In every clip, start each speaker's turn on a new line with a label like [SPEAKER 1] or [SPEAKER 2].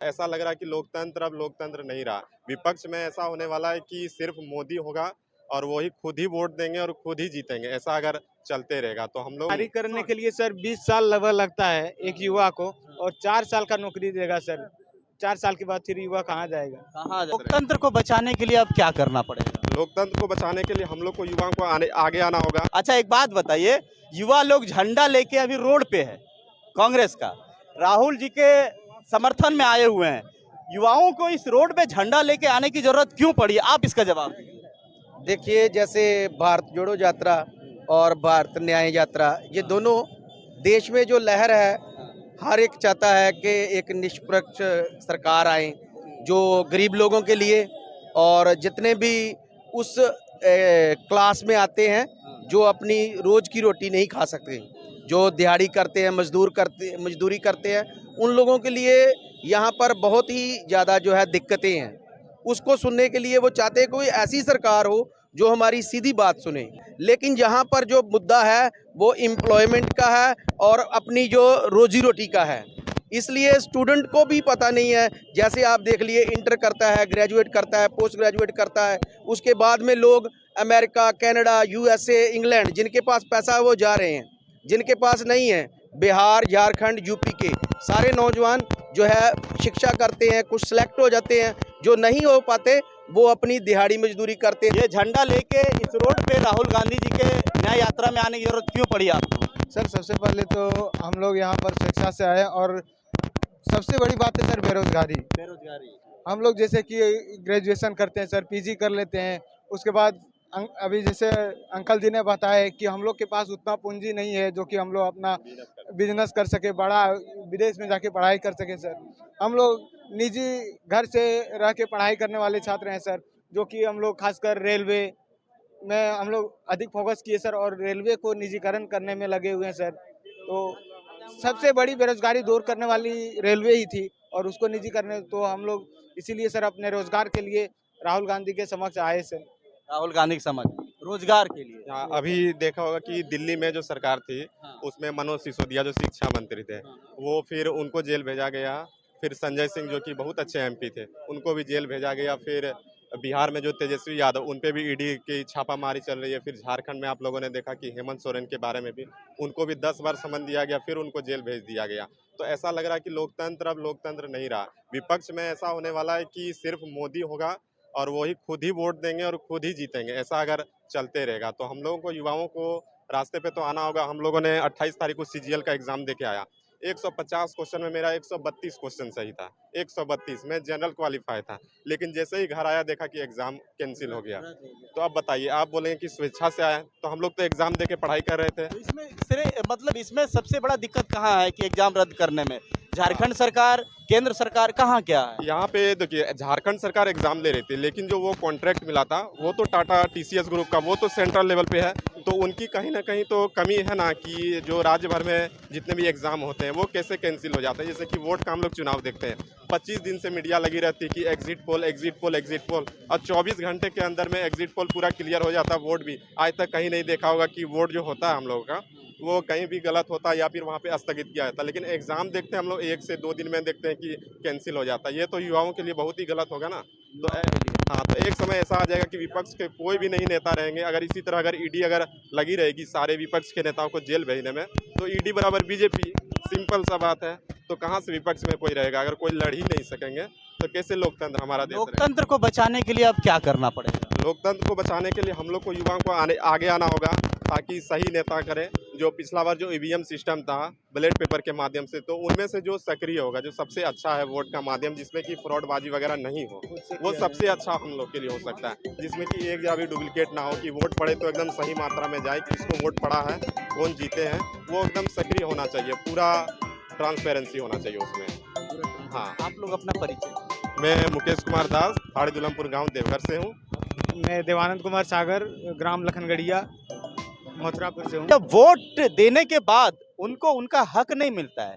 [SPEAKER 1] ऐसा लग रहा है कि लोकतंत्र अब लोकतंत्र नहीं रहा। विपक्ष में ऐसा होने वाला है कि सिर्फ मोदी होगा और वही खुद ही वोट देंगे और खुद ही जीतेंगे। ऐसा अगर चलते रहेगा तो हम लोग
[SPEAKER 2] तैयारी करने के लिए सर 20 साल लगभग लगता है एक युवा को, और 4 साल का नौकरी देगा सर। 4 साल के बाद फिर युवा कहाँ जाएगा?
[SPEAKER 3] कहाँ लोकतंत्र को बचाने के लिए अब क्या करना पड़ेगा?
[SPEAKER 1] लोकतंत्र को बचाने के लिए हम लोग को युवाओं को आगे आना होगा।
[SPEAKER 3] अच्छा, एक बात बताइए, युवा लोग झंडा लेके अभी रोड पे है कांग्रेस का, राहुल जी के समर्थन में आए हुए हैं। युवाओं को इस रोड पे झंडा लेके आने की जरूरत क्यों पड़ी? आप इसका जवाब दीजिए।
[SPEAKER 4] देखिए, जैसे भारत जोड़ो यात्रा और भारत न्याय यात्रा, ये दोनों देश में जो लहर है, हर एक चाहता है कि एक निष्पक्ष सरकार आए जो गरीब लोगों के लिए और जितने भी उस क्लास में आते हैं जो अपनी रोज की रोटी नहीं खा सकते, जो दिहाड़ी करते हैं, मजदूरी करते हैं, उन लोगों के लिए यहाँ पर बहुत ही ज़्यादा जो है दिक्कतें हैं। उसको सुनने के लिए वो चाहते हैं कोई ऐसी सरकार हो जो हमारी सीधी बात सुने। लेकिन यहाँ पर जो मुद्दा है वो एम्प्लॉयमेंट का है और अपनी जो रोजी रोटी का है। इसलिए स्टूडेंट को भी पता नहीं है। जैसे आप देख लिए, इंटर करता है, ग्रेजुएट करता है, पोस्ट ग्रेजुएट करता है, उसके बाद में लोग अमेरिका, कनाडा, यूएसए, इंग्लैंड, जिनके पास पैसा है वो जा रहे हैं, जिनके पास नहीं है बिहार, झारखंड, यूपी के सारे नौजवान जो है शिक्षा करते हैं, कुछ सेलेक्ट हो जाते हैं, जो नहीं हो पाते वो अपनी दिहाड़ी मजदूरी करते हैं।
[SPEAKER 3] ये झंडा लेके इस रोड पे राहुल गांधी जी के न्याय यात्रा में आने की जरूरत क्यों पड़ी आपको?
[SPEAKER 2] सर सबसे पहले तो हम लोग यहाँ पर स्वेच्छा से आए, और सबसे बड़ी बात है सर बेरोजगारी। हम लोग जैसे कि ग्रेजुएशन करते हैं सर, पीजी कर लेते हैं, उसके बाद अभी जैसे अंकल जी ने बताया कि हम लोग के पास उतना पूंजी नहीं है जो कि हम लोग अपना बिजनेस कर सके, बड़ा विदेश में जाके पढ़ाई कर सके सर। हम लोग निजी घर से रह के पढ़ाई करने वाले छात्र हैं सर, जो कि हम लोग खासकर रेलवे में हम लोग अधिक फोकस किए सर, और रेलवे को निजीकरण करने में लगे हुए हैं सर। तो सबसे बड़ी बेरोजगारी दूर करने वाली रेलवे ही थी, और उसको निजी करने, तो हम लोग इसीलिए सर अपने रोजगार के लिए राहुल गांधी के समक्ष आए सर।
[SPEAKER 3] राहुल गांधी के समझ रोजगार के लिए।
[SPEAKER 1] हाँ, अभी देखा होगा कि दिल्ली में जो सरकार थी उसमें मनोज सिसोदिया जो शिक्षा मंत्री थे, वो फिर उनको जेल भेजा गया। फिर संजय सिंह जो कि बहुत अच्छे एमपी थे, उनको भी जेल भेजा गया। फिर बिहार में जो तेजस्वी यादव, उन पे भी ईडी की छापामारी चल रही है। फिर झारखंड में आप लोगों ने देखा कि हेमंत सोरेन के बारे में भी उनको भी 10 बार समन दिया गया, फिर उनको जेल भेज दिया गया। तो ऐसा लग रहा है कि लोकतंत्र अब लोकतंत्र नहीं रहा। विपक्ष में ऐसा होने वाला है कि सिर्फ मोदी होगा और वही खुद ही वोट देंगे और खुद ही जीतेंगे। ऐसा अगर चलते रहेगा तो हम लोगों को, युवाओं को रास्ते पे तो आना होगा। हम लोगों ने 28 तारीख को सीजीएल का एग्जाम दे के आया। 150 क्वेश्चन में मेरा 132 क्वेश्चन सही था। 132 में जनरल क्वालिफाई था, लेकिन जैसे ही घर आया देखा कि एग्जाम कैंसिल हो गया। तो अब बताइए, आप बोलेंगे कि स्वेच्छा से आए, तो हम लोग तो एग्जाम दे के पढ़ाई कर रहे थे।
[SPEAKER 3] तो इसमें मतलब इसमें सबसे बड़ा दिक्कत कहाँ है कि एग्जाम रद्द करने में? झारखंड सरकार, केंद्र सरकार कहाँ क्या है?
[SPEAKER 1] यहाँ पे देखिए, झारखंड सरकार एग्जाम ले रही थी, लेकिन जो वो कॉन्ट्रैक्ट मिला था वो तो टाटा टीसीएस ग्रुप का, वो तो सेंट्रल लेवल पे है। तो उनकी कहीं ना कहीं तो कमी है ना, कि जो राज्य भर में जितने भी एग्जाम होते हैं वो कैसे कैंसिल हो जाते हैं। जैसे कि वोट का हम लोग चुनाव देखते हैं, 25 दिन से मीडिया लगी रहती है कि exit poll, exit poll, exit poll, और 24 घंटे के अंदर में एग्जिट पोल पूरा क्लियर हो जाता है। वोट भी आज तक कहीं नहीं देखा होगा कि वोट जो होता है हम लोगों का वो कहीं भी गलत होता है या फिर वहाँ पे स्थगित किया जाता है। लेकिन एग्जाम देखते हैं हम लोग 1 से 2 दिन में देखते हैं कि कैंसिल हो जाता है। ये तो युवाओं के लिए बहुत ही गलत होगा ना। तो हाँ, तो एक समय ऐसा आ जाएगा कि विपक्ष के कोई भी नहीं नेता रहेंगे। अगर इसी तरह अगर ईडी अगर लगी रहेगी सारे विपक्ष के नेताओं को जेल भेजने में, तो ईडी बराबर बीजेपी, सिंपल सा बात है। तो कहाँ से विपक्ष में कोई रहेगा? अगर कोई लड़ ही नहीं सकेंगे तो कैसे लोकतंत्र हमारा देश रहेगा?
[SPEAKER 3] लोकतंत्र को बचाने के लिए अब क्या करना पड़ेगा?
[SPEAKER 1] लोकतंत्र को बचाने के लिए हम लोग को, युवाओं को आगे आना होगा, ताकि सही नेता करें। जो पिछला बार जो ईवीएम सिस्टम था बैलेट पेपर के माध्यम से, तो उनमें से जो सक्रिय होगा, जो सबसे अच्छा है वोट का माध्यम, जिसमें कि फ्रॉडबाजी वगैरह नहीं हो, वो सबसे अच्छा हम लोग के लिए हो सकता है। जिसमें कि एक जगह भी डुप्लीकेट ना हो, कि वोट पड़े तो एकदम सही मात्रा में जाए, किसको वोट पड़ा है, कौन जीते हैं, वो एकदम सक्रिय होना चाहिए। पूरा ट्रांसपेरेंसी होना चाहिए उसमें। हाँ,
[SPEAKER 3] आप लोग अपना परिचय।
[SPEAKER 1] मैं मुकेश कुमार दास, थाड़ी दुल्लमपुर गाँव देवघर से हूँ।
[SPEAKER 2] मैं देवानंद कुमार सागर, ग्राम लखनगढ़िया, मथुरापुर से हूँ।
[SPEAKER 3] जब वोट देने के बाद उनको उनका हक नहीं मिलता है,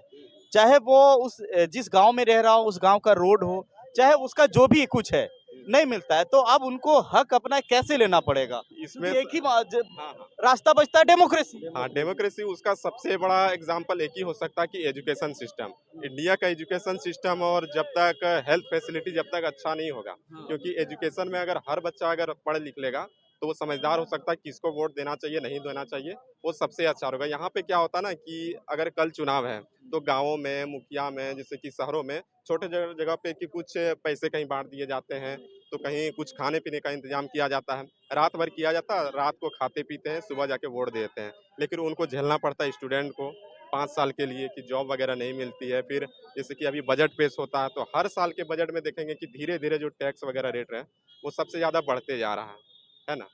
[SPEAKER 3] चाहे वो उस जिस गांव में रह रहा हो उस गांव का रोड हो, चाहे उसका जो भी कुछ है, नहीं मिलता है, तो अब उनको हक अपना कैसे लेना पड़ेगा?
[SPEAKER 1] इसमें
[SPEAKER 3] एक ही
[SPEAKER 1] हाँ हाँ
[SPEAKER 3] रास्ता बचता है, डेमोक्रेसी।
[SPEAKER 1] हाँ, डेमोक्रेसी उसका सबसे बड़ा एग्जाम्पल एक ही हो सकता है कि एजुकेशन सिस्टम। इंडिया का एजुकेशन सिस्टम, और जब तक हेल्थ फैसिलिटी जब तक अच्छा नहीं होगा, क्योंकि एजुकेशन में अगर हर बच्चा अगर पढ़ लिख लेगा तो वो समझदार हो सकता है किसको वोट देना चाहिए, नहीं देना चाहिए, वो सबसे अच्छा होगा। यहाँ पे क्या होता है ना कि अगर कल चुनाव है तो गाँवों में, मुखिया में, जैसे कि शहरों में छोटे जगह पे कि कुछ पैसे कहीं बांट दिए जाते हैं, तो कहीं कुछ खाने पीने का इंतजाम किया जाता है, रात भर किया जाता है, रात को खाते पीते हैं, सुबह जाके वोट देते हैं। लेकिन उनको झेलना पड़ता है स्टूडेंट को 5 साल के लिए कि जॉब वगैरह नहीं मिलती है। फिर जैसे कि अभी बजट पेश होता है तो हर साल के बजट में देखेंगे कि धीरे-धीरे जो टैक्स वगैरह रेट है वो सबसे ज़्यादा बढ़ते जा रहा है ना?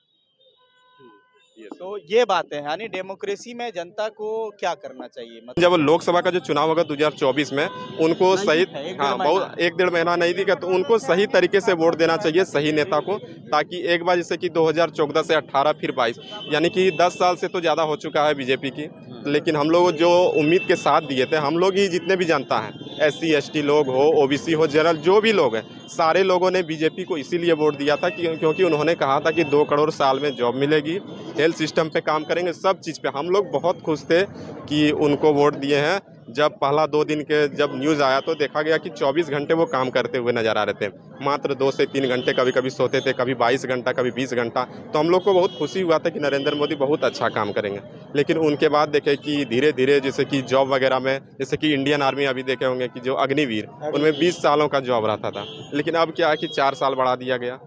[SPEAKER 1] ये सब।
[SPEAKER 3] तो ये बातें हैं, यानी डेमोक्रेसी में जनता को क्या करना चाहिए? मतलब
[SPEAKER 1] जब लोकसभा का जो चुनाव होगा 2024 में, उनको सही,
[SPEAKER 3] नज़दीक है, 1 डेढ़
[SPEAKER 1] हाँ,
[SPEAKER 3] महीना
[SPEAKER 1] बहुत 1 डेढ़ महीना नहीं दिखा, तो उनको सही तरीके से वोट देना चाहिए, सही नेता को, ताकि एक बार जैसे कि 2014 से 18 फिर 22, यानी कि 10 साल से तो ज़्यादा हो चुका है बीजेपी की। लेकिन हम लोग जो उम्मीद के साथ दिए थे, हम लोग ही जितने भी जनता हैं, SC ST लोग हो, OBC हो, जनरल जो भी लोग हैं, सारे लोगों ने बीजेपी को इसीलिए वोट दिया था कि क्योंकि उन्होंने कहा था कि 2 करोड़ साल में जॉब मिलेगी, हेल्थ सिस्टम पे काम करेंगे, सब चीज़ पे। हम लोग बहुत खुश थे कि उनको वोट दिए हैं। जब पहला 2 दिन के जब न्यूज़ आया तो देखा गया कि 24 घंटे वो काम करते हुए नज़र आ रहे थे। मात्र 2 से 3 घंटे कभी-कभी सोते थे, कभी 22 घंटा, कभी 20 घंटा। तो हम लोग को बहुत खुशी हुआ था कि नरेंद्र मोदी बहुत अच्छा काम करेंगे। लेकिन उनके बाद देखे कि धीरे-धीरे जैसे कि जॉब वगैरह में, जैसे कि इंडियन आर्मी अभी देखे होंगे कि जो अग्निवीर, उनमें 20 सालों का जॉब रहता था। लेकिन अब क्या है कि 4 साल बढ़ा दिया गया।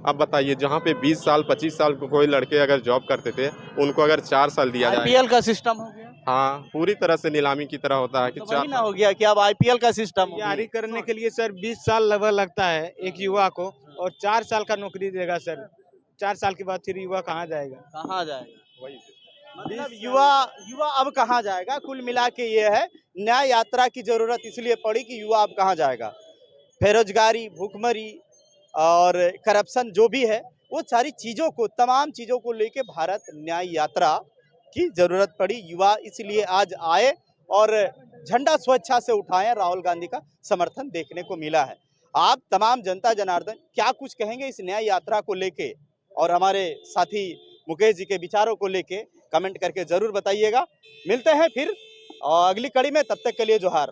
[SPEAKER 1] अब बताइए, जहाँ पे 20 साल 25 साल को कोई लड़के अगर जॉब करते थे, उनको अगर 4 साल दिया जाए,
[SPEAKER 3] IPL का सिस्टम हो गया,
[SPEAKER 1] हाँ, पूरी तरह से नीलामी की तरह होता है कि
[SPEAKER 3] तो
[SPEAKER 1] 4
[SPEAKER 3] वही ना
[SPEAKER 1] साल।
[SPEAKER 3] हो गया कि अब IPL का सिस्टम हो
[SPEAKER 2] तैयारी
[SPEAKER 3] गया।
[SPEAKER 2] करने के लिए सर 20 साल लगभग लगता है एक युवा को, और 4 साल का नौकरी देगा सर। 4 साल के बाद फिर युवा कहाँ जाएगा?
[SPEAKER 3] कहाँ जाएगा?
[SPEAKER 1] वही से।
[SPEAKER 3] मतलब युवा युवा अब कहाँ जाएगा? कुल मिला के ये है, न्याय यात्रा की जरूरत इसलिए पड़ी कि युवा अब कहाँ जाएगा। बेरोजगारी, भूखमरी और करप्शन जो भी है, वो सारी चीज़ों को, तमाम चीज़ों को लेके भारत न्याय यात्रा की जरूरत पड़ी। युवा इसलिए आज आए और झंडा स्वेच्छा से उठाए। राहुल गांधी का समर्थन देखने को मिला है। आप तमाम जनता जनार्दन क्या कुछ कहेंगे इस न्याय यात्रा को लेके, और हमारे साथी मुकेश जी के विचारों को लेके कमेंट करके जरूर बताइएगा। मिलते हैं फिर अगली कड़ी में, तब तक के लिए जोहार।